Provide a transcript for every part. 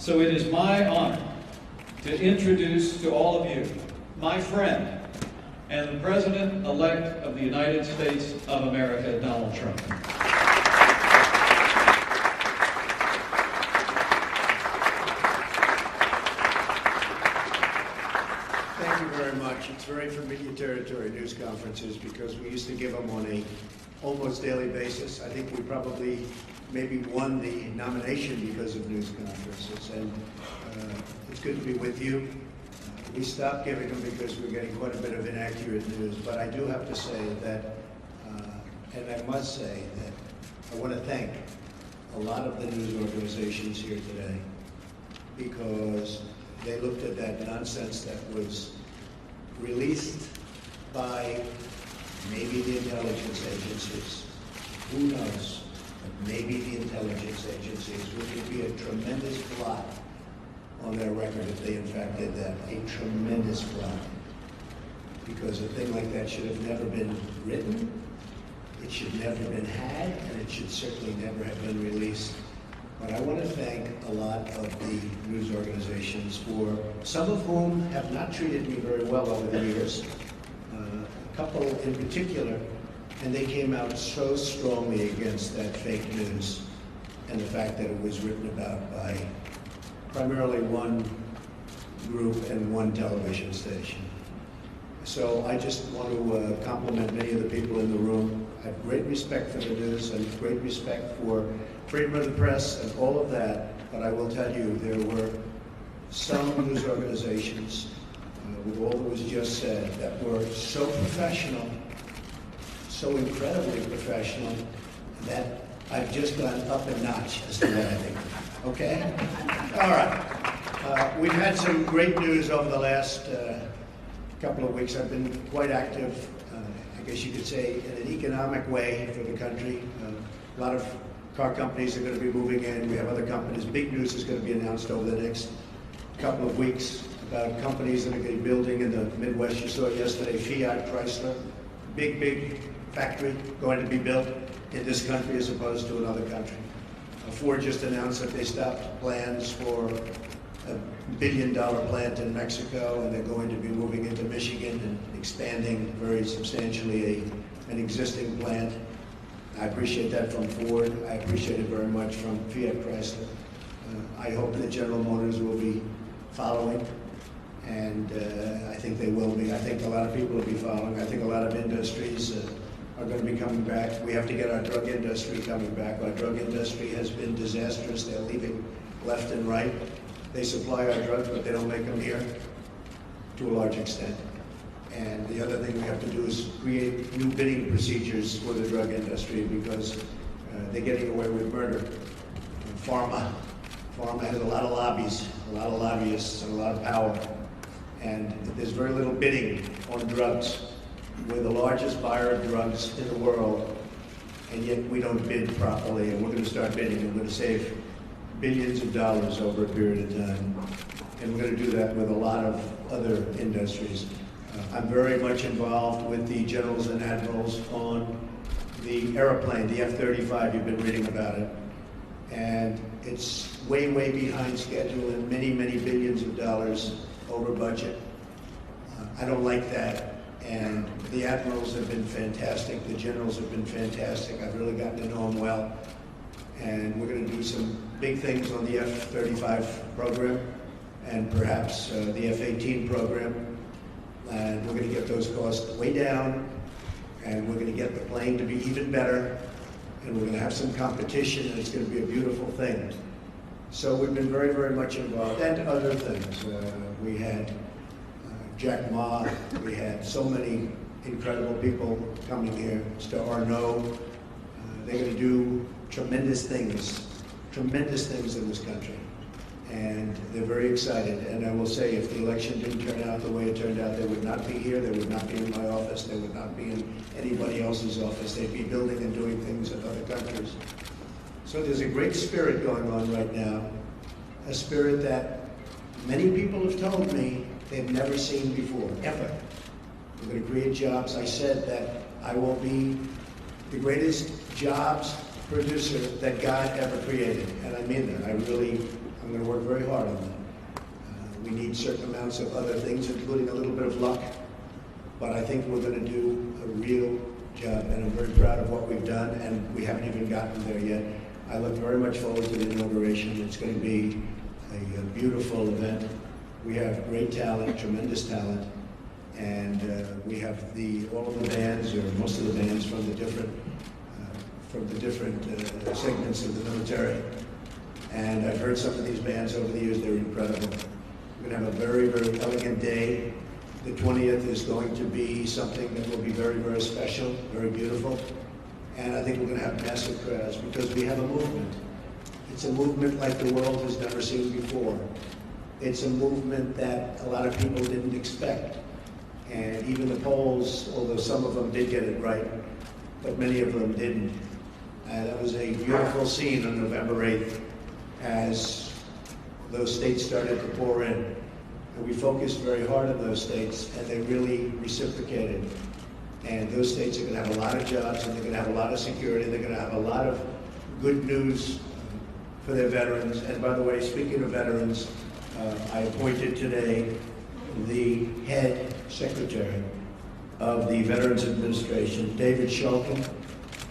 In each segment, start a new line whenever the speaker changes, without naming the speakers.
So it is my honor to introduce to all of you my friend and the President-elect of the United States of America, Donald Trump.
Thank you very much. It's very familiar territory, news conferences, because we used to give them on a almost daily basis. I think we probably maybe won the nomination because of news conferences, and it's good to be with you. We stopped giving them because we're getting quite a bit of inaccurate news, but I do have to say that, and I must say that I want to thank a lot of the news organizations here today, because they looked at that nonsense that was released by maybe the intelligence agencies. Who knows? But maybe the intelligence agencies, which would be a tremendous blot on their record if they in fact did that. A tremendous blot. Because a thing like that should have never been written, it should never have been had, and it should certainly never have been released. But I want to thank a lot of the news organizations, for some of whom have not treated me very well over the years, a couple in particular, and they came out so strongly against that fake news and the fact that it was written about by primarily one group and one television station. So I just want to compliment many of the people in the room. I have great respect for the news and great respect for freedom of the press and all of that, but I will tell you there were some news organizations, with all that was just said, that were so professional, so incredibly professional, that I've just gone up a notch as to what I think. Okay? All right. We've had some great news over the last couple of weeks. I've been quite active, I guess you could say, in an economic way for the country. A lot of car companies are going to be moving in. We have other companies. Big news is going to be announced over the next couple of weeks about companies that are going to be building in the Midwest. You saw yesterday, Fiat, Chrysler, big factory going to be built in this country as opposed to another country. Ford just announced that they stopped plans for $1 billion plant in Mexico, and they're going to be moving into Michigan and expanding very substantially an existing plant. I appreciate that from Ford. I appreciate it very much from Fiat Chrysler. I hope that General Motors will be following, and I think they will be. I think a lot of people will be following. I think a lot of industries are going to be coming back. We have to get our drug industry coming back. Our drug industry has been disastrous. They're leaving left and right. They supply our drugs, but they don't make them here to a large extent. And the other thing we have to do is create new bidding procedures for the drug industry, because they're getting away with murder. Pharma has a lot of lobbies, a lot of lobbyists, and a lot of power. And there's very little bidding on drugs. We're the largest buyer of drugs in the world, and yet we don't bid properly, and we're going to start bidding, and we're going to save billions of dollars over a period of time. And we're going to do that with a lot of other industries. I'm very much involved with the generals and admirals on the airplane, the F-35. You've been reading about it. And it's way behind schedule and many billions of dollars over budget. I don't like that. And the admirals have been fantastic. The generals have been fantastic. I've really gotten to know them well. And we're going to do some big things on the F-35 program and perhaps the F-18 program. And we're going to get those costs way down, and we're going to get the plane to be even better, and we're going to have some competition, and it's going to be a beautiful thing. So we've been very much involved, and other things. We had Jack Ma, we had so many incredible people coming here. Mr. Arnaud, they're going to do tremendous things in this country. And they're very excited. And I will say, if the election didn't turn out the way it turned out, they would not be here, they would not be in my office, they would not be in anybody else's office. They'd be building and doing things in other countries. So there's a great spirit going on right now, a spirit that many people have told me they've never seen before, ever. We're going to create jobs. I said that I will be the greatest jobs producer that God ever created. And I mean that. I'm We're going to work very hard on that. We need certain amounts of other things, including a little bit of luck, but I think we're going to do a real job, and I'm very proud of what we've done, and we haven't even gotten there yet. I look very much forward to the inauguration. It's going to be a beautiful event. We have great talent, tremendous talent, and we have all of the bands, or most of the bands, from the different segments of the military. And I've heard some of these bands over the years. They're incredible. We're going to have a very, very elegant day. The 20th is going to be something that will be very, very special, very beautiful. And I think we're going to have massive crowds because we have a movement. It's a movement like the world has never seen before. It's a movement that a lot of people didn't expect. And even the polls, although some of them did get it right, but many of them didn't. That was a beautiful scene on November 8th as those states started to pour in. And we focused very hard on those states, and they really reciprocated. And those states are going to have a lot of jobs, and they're going to have a lot of security. They're going to have a lot of good news for their veterans. And by the way, speaking of veterans, I appointed today the head secretary of the Veterans Administration, David Shulkin,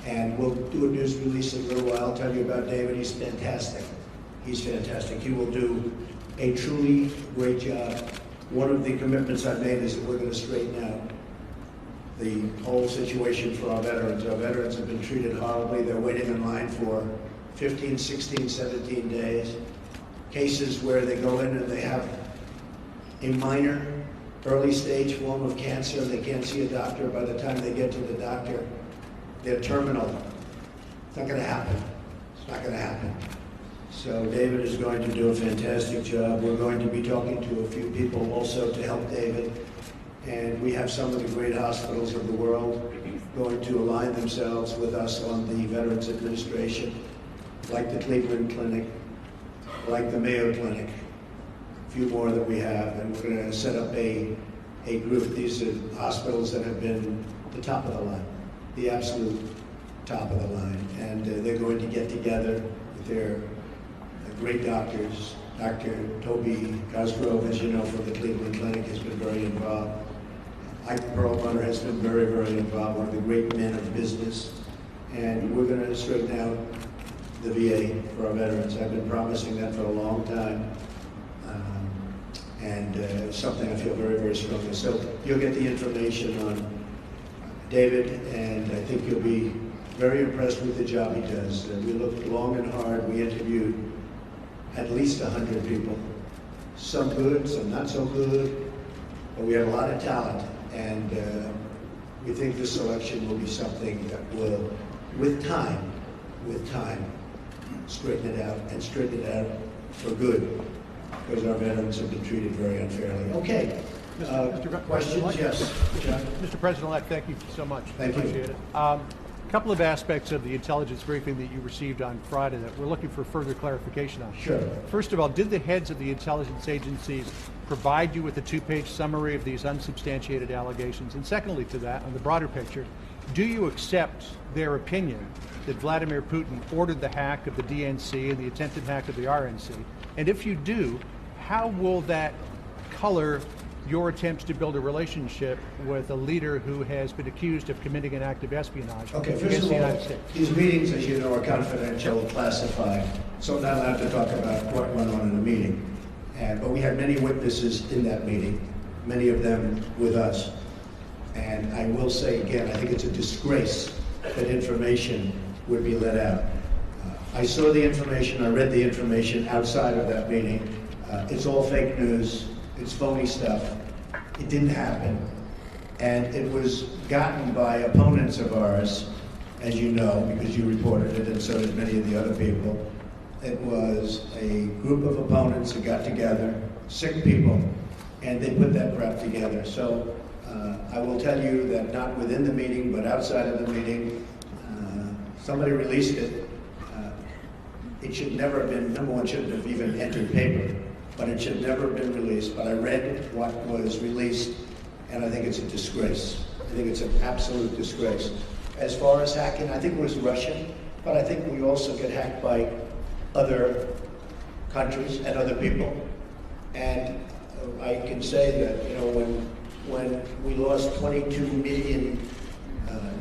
and we'll do a news release in a little while. I'll tell you about David. He's fantastic. He's fantastic. He will do a truly great job. One of the commitments I've made is that we're going to straighten out the whole situation for our veterans. Our veterans have been treated horribly. They're waiting in line for 15, 16, 17 days. Cases where they go in and they have a minor early stage form of cancer. They can't see a doctor. By the time they get to the doctor, they're terminal. It's not going to happen. It's not going to happen. So David is going to do a fantastic job. We're going to be talking to a few people also to help David. And we have some of the great hospitals of the world going to align themselves with us on the Veterans Administration, like the Cleveland Clinic, like the Mayo Clinic, a few more that we have. And we're going to set up a group. These are hospitals that have been the top of the line, the absolute top of the line. And they're going to get together with their great doctors. Dr. Toby Cosgrove, as you know, from the Cleveland Clinic, has been very involved. Ike Perlmutter has been very, very involved, one of the great men of business. And we're going to straighten out the VA for our veterans. I've been promising that for a long time. And something I feel very, very strongly. So you'll get the information on David, and I think you'll be very impressed with the job he does. We looked long and hard. We interviewed at least 100 people. Some good, some not so good, but we have a lot of talent. And we think this election will be something that will, with time, straighten it out, and straighten it out for good, because our veterans have been treated very unfairly. Okay. Questions? Yes. John?
Mr. President-elect, thank you so much.
Thank you.
Appreciate it. A couple of aspects of the intelligence briefing that you received on Friday that we're looking for further clarification on.
Sure.
First of all, did the heads of the intelligence agencies provide you with a two-page summary of these unsubstantiated allegations? And secondly to that, on the broader picture, do you accept their opinion that Vladimir Putin ordered the hack of the DNC and the attempted hack of the RNC? And if you do, how will that color your attempts to build a relationship with a leader who has been accused of committing an act of espionage
Okay,
against
first
the
of all,
United States?
these meetings, as you know, are confidential, classified, so I'm not allowed to talk about what went on in a meeting. But we had many witnesses in that meeting, many of them with us. And I will say again, I think it's a disgrace that information would be let out. I saw the information, I read the information outside of that meeting. It's all fake news. It's phony stuff. It didn't happen. And it was gotten by opponents of ours, as you know, because you reported it, and so did many of the other people. It was a group of opponents that got together, sick people, and they put that crap together. So I will tell you that not within the meeting, but outside of the meeting, somebody released it. It should never have been, number one, shouldn't have even entered paper. But it should never have been released. But I read what was released, and I think it's a disgrace. I think it's an absolute disgrace. As far as hacking, I think it was Russian, but I think we also get hacked by other countries and other people. And I can say that, you know, when we lost 22 million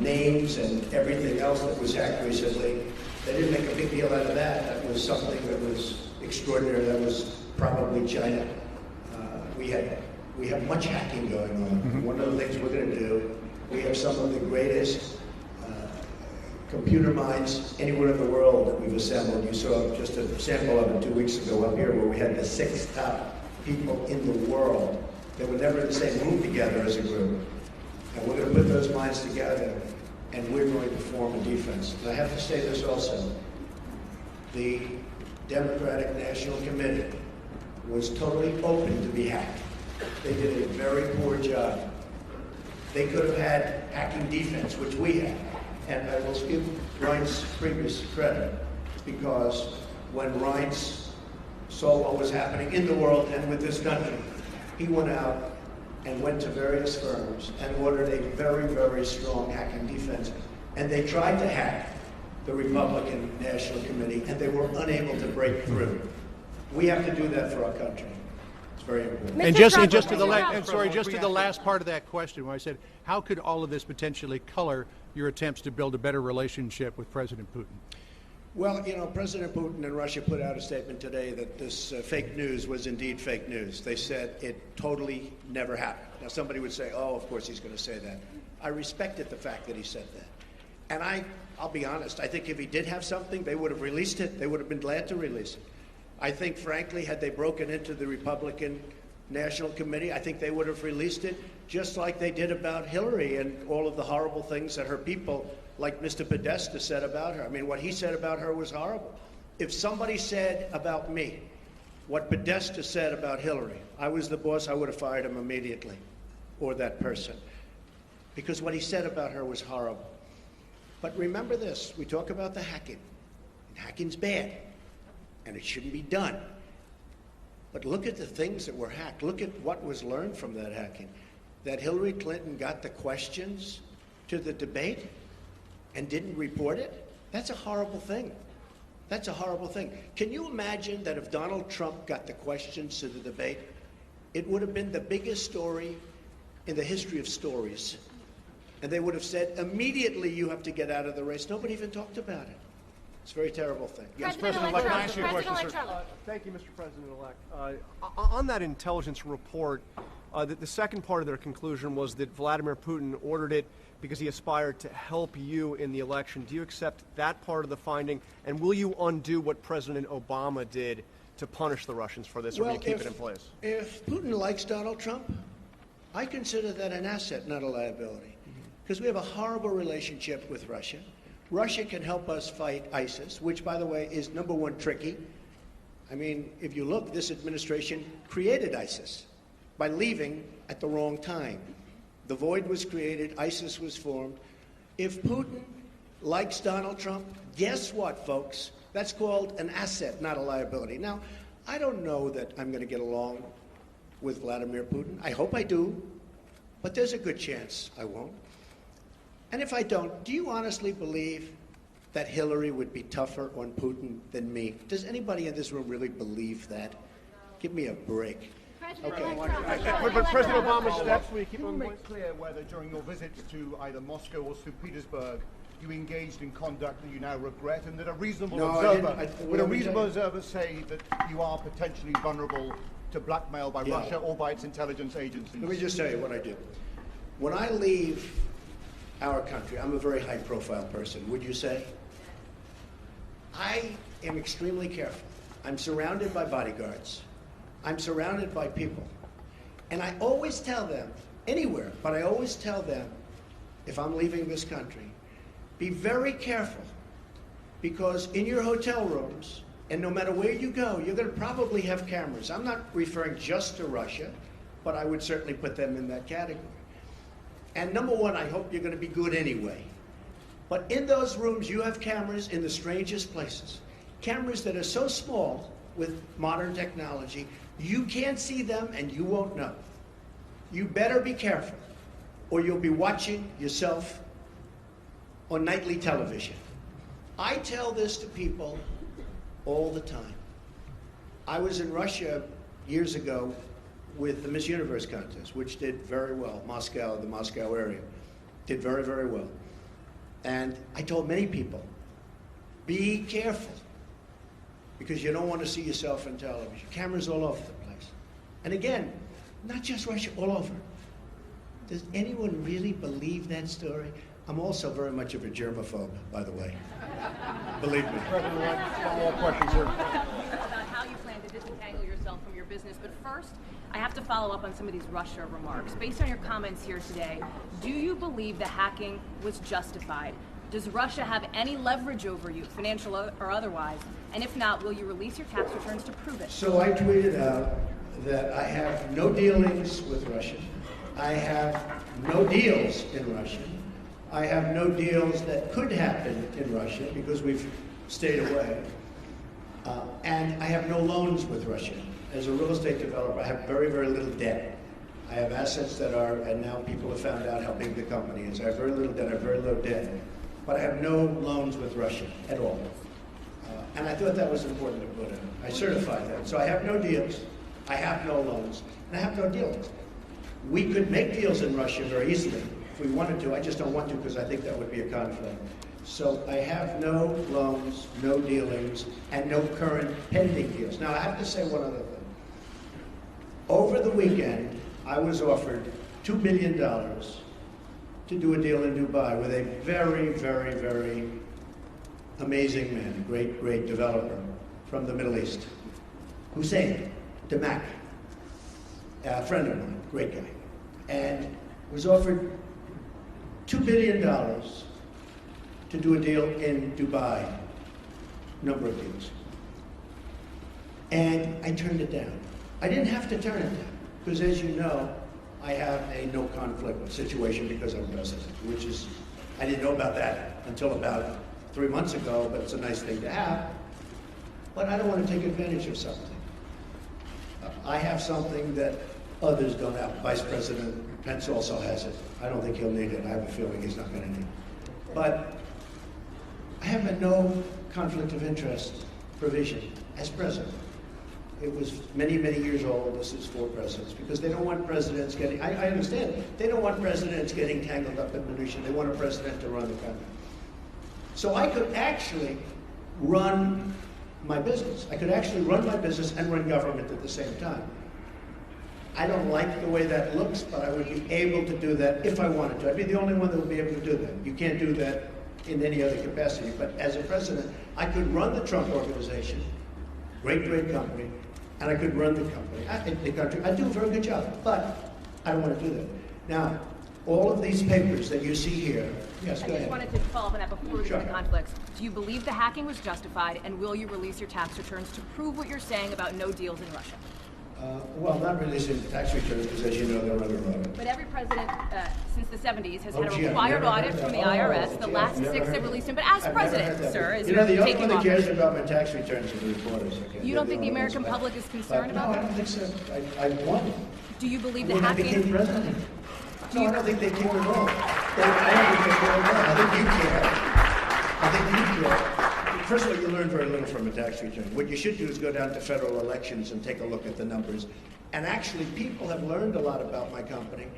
names and everything else that was hacked recently, they didn't make a big deal out of that. That was something that was extraordinary. That was probably China. We have much hacking going on. One of the things we're going to do, we have some of the greatest computer minds anywhere in the world that we've assembled. You saw just a sample of it 2 weeks ago up here, where we had the 6 top people in the world that were never in the same room together as a group. And we're going to put those minds together, and we're going to form a defense. And I have to say this also. The Democratic National Committee was totally open to be hacked. They did a very poor job. They could have had hacking defense, which we had. And I will give Reince Priebus credit, because when Reince saw what was happening in the world and with this country, he went out and went to various firms and ordered a very, very strong hacking defense. And they tried to hack the Republican National Committee, and they were unable to break through. We have to do that for our country. It's very important.
And just to the last part of that question, where I said, how could all of this potentially color your attempts to build a better relationship with President Putin?
Well, you know, President Putin and Russia put out a statement today that this fake news was indeed fake news. They said it totally never happened. Now, somebody would say, oh, of course he's going to say that. I respected the fact that he said that. And I'll be honest, I think if he did have something, they would have released it. They would have been glad to release it. I think, frankly, had they broken into the Republican National Committee, I think they would have released it, just like they did about Hillary and all of the horrible things that her people, like Mr. Podesta, said about her. I mean, what he said about her was horrible. If somebody said about me what Podesta said about Hillary, I was the boss, I would have fired him immediately, or that person, because what he said about her was horrible. But remember this, we talk about the hacking, and hacking's bad, and it shouldn't be done. But look at the things that were hacked. Look at what was learned from that hacking. That Hillary Clinton got the questions to the debate and didn't report it? That's a horrible thing. That's a horrible thing. Can you imagine that if Donald Trump got the questions to the debate, it would have been the biggest story in the history of stories. And they would have said, immediately you have to get out of the race. Nobody even talked about it. It's a very terrible thing.
Yes, President-elect,
Can I ask you a question, sir?
President-elect
Thank you, Mr. President-elect. On that intelligence report, the second part of their conclusion was that Vladimir Putin ordered it because he aspired to help you in the election. Do you accept that part of the finding? And will you undo what President Obama did to punish the Russians for this, or will you keep it in place?
If Putin likes Donald Trump, I consider that an asset, not a liability. Because we have a horrible relationship with Russia. Russia can help us fight ISIS, which, by the way, is number one tricky. I mean, if you look, this administration created ISIS by leaving at the wrong time. The void was created, ISIS was formed. If Putin likes Donald Trump, guess what, folks? That's called an asset, not a liability. Now, I don't know that I'm going to get along with Vladimir Putin. I hope I do, but there's a good chance I won't. And if I don't, do you honestly believe that Hillary would be tougher on Putin than me? Does anybody in this room really believe that? Give me a break.
But President Obama's steps, will you keep
Can
them
you
in
make
place?
clear whether during your visits to either Moscow or St. Petersburg you engaged in conduct that you now regret, and that a reasonable would a reasonable observer say that you are potentially vulnerable to blackmail by Russia or by its intelligence agencies?
Let me just tell you what I do. When I leave our country, I'm a very high-profile person, would you say? I am extremely careful. I'm surrounded by bodyguards. I'm surrounded by people. And I always tell them, anywhere, but I always tell them, if I'm leaving this country, be very careful, because in your hotel rooms, and no matter where you go, you're going to probably have cameras. I'm not referring just to Russia, but I would certainly put them in that category. And number one, I hope you're going to be good anyway. But in those rooms, you have cameras in the strangest places. Cameras that are so small with modern technology, you can't see them and you won't know. You better be careful, or you'll be watching yourself on nightly television. I tell this to people all the time. I was in Russia years ago with the Miss Universe contest, which did very well. Moscow, the Moscow area, did very, very well. And I told many people, be careful, because you don't want to see yourself on television. Cameras all over the place. And again, not just Russia, all over. Does anyone really believe that story? I'm also very much of a germaphobe, by the way. Believe me.
One more question, sir.
About how you plan to disentangle yourself from your business, but first, I have to follow up on some of these Russia remarks. Based on your comments here today, do you believe the hacking was justified? Does Russia have any leverage over you, financial or otherwise? And if not, will you release your tax returns to prove it?
So I tweeted out that I have no dealings with Russia. I have no deals in Russia. I have no deals that could happen in Russia because we've stayed away. And I have no loans with Russia. As a real estate developer, I have very, very little debt. I have assets that are, and now people have found out how big the company is. I have very little debt, I have very low debt. But I have no loans with Russia at all. And I thought that was important to put in. I certified that. So I have no deals, I have no loans, and I have no dealings. We could make deals in Russia very easily if we wanted to. I just don't want to because I think that would be a conflict. So I have no loans, no dealings, and no current pending deals. Now I have to say one other thing. Over the weekend, I was offered $2 million to do a deal in Dubai with a very, very, very amazing man, great, great developer from the Middle East, Hussein Damak, a friend of mine, great guy, and was offered $2 billion to do a deal in Dubai, number of deals. And I turned it down. I didn't have to turn it down, because as you know, I have a no conflict situation because I'm president, which is, I didn't know about that until about 3 months ago, but it's a nice thing to have. But I don't want to take advantage of something. I have something that others don't have. Vice President Pence also has it. I don't think he'll need it. I have a feeling he's not going to need it. But I have a no conflict of interest provision as president. It was many, many years old. This is for presidents, because they don't want presidents getting, I understand, they don't want presidents getting tangled up in minutia. They want a president to run the country. So I could actually run my business. I could actually run my business and run government at the same time. I don't like the way that looks, but I would be able to do that if I wanted to. I'd be the only one that would be able to do that. You can't do that in any other capacity. But as a president, I could run the Trump Organization, great, great company, and I could run the company, the country. I'd do a very good job, but I don't want to do that. Now, all of these papers that you see here, yes, go
I
ahead.
just wanted to follow up on that before we
Sure.
get to conflicts. Do you believe the hacking was justified, and will you release your tax returns to prove what you're saying about no deals in Russia?
Well, not releasing the tax returns, because as you know, they're under audit.
But every president since the 70s has
Oh,
had a
gee, I've
required
never heard
audit
that.
from the
Oh,
IRS. The
gee,
last
I've never
6
heard
have
that.
released them. But as
I've never heard
president,
that.
sir, as
You know,
you're
the only
taking
one that
office,
cares about my tax returns are the reporters. Okay?
you don't think the American public is concerned about
No, I
that?
don't think so. I won.
Do you believe the
When I
hacking?
became president. No, I don't think they care at all. I don't think they care at all. I think you care. I think you care. First of all, you learn very little from a tax return. What you should do is go down to federal elections and take a look at the numbers. And actually, people have learned a lot about my company,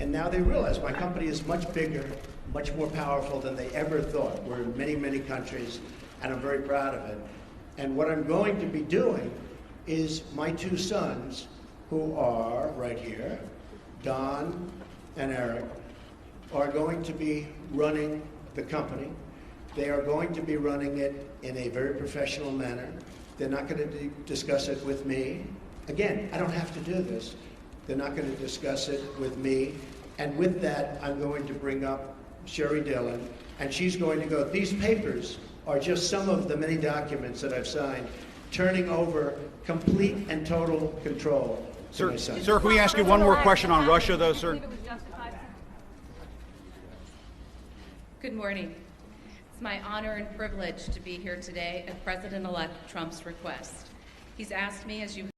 and now they realize my company is much bigger, much more powerful than they ever thought. We're in many, many countries, and I'm very proud of it. And what I'm going to be doing is my 2 sons, who are right here, Don and Eric, are going to be running the company. They are going to be running it in a very professional manner. They're not going to discuss it with me. Again, I don't have to do this. They're not going to discuss it with me. And with that, I'm going to bring up Sherry Dillon, and she's going to go, these papers are just some of the many documents that I've signed, turning over complete and total control to my son.
Sir, can we ask you one more question on Russia, though, sir?
Do you believe it was justified?
Good morning. It's my honor and privilege to be here today at President-elect Trump's request. He's asked me, as you